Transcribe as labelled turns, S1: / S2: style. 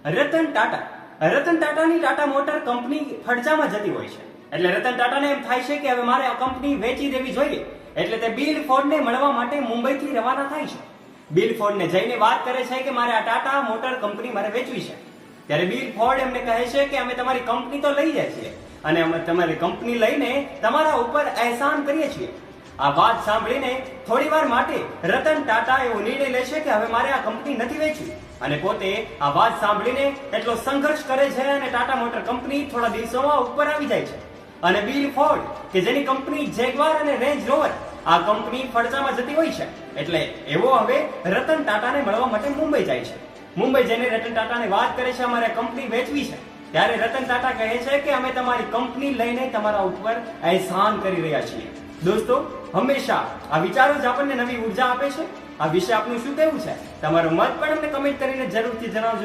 S1: Ratan ટાટાની Tata motor company ફડચામાં જતી હોય છે. એટલે રતન ટાટાને એમ થાય છે કે હવે મારે આ કંપની વેચી દેવી જોઈએ. એટલે તે બિલ ફોર્ડને મળવા માટે મુંબઈથી રવાના થાય છે. બિલ ફોર્ડને જઈને વાત કરે છે કે મારે આ ટાટા મોટર કંપની મારે વેચવી છે. ત્યારે બિલ ફોર્ડ એમને કહે છે કે અમે તમારી કંપની તો લઈ જાય છીએ અને અમે તમારી કંપની લઈને તમારા ઉપર અહેસાન કરીએ છીએ. આ વાત સાંભળીને થોડી વાર માટે રતન ટાટા એવો નિર્ણય લે છે કે હવે મારે આ કંપની નથી વેચવી અને પોતે આ વાત સાંભળીને એટલો સંઘર્ષ કરે છે અને ટાટા મોટર કંપની થોડા દિવસોમાં ઉપર આવી જાય છે. અને બિલ ફોર્ડ કે જેની કંપની જેગવાર અને રેન્જ રોવર આ કંપની ફડચામાં જતી હોય છે એટલે એવો હવે રતન ટાટાને મળવા માટે મુંબઈ જાય છે. મુંબઈ જઈને રતન ટાટાને વાત કરે છે અમારે કંપની વેચવી છે. ત્યારે રતન ટાટા કહે છે કે અમે તમારી કંપની લઈને તમારા ઉપર અહેસાન કરી રહ્યા છીએ. દોસ્તો, હંમેશા આ વિચારો જ આપણને નવી ઉર્જા આપે છે. આ વિશે આપનું શું કહેવું છે? તમારો મત પણ અમને કમેન્ટ કરીને જરૂરથી જણાવજો.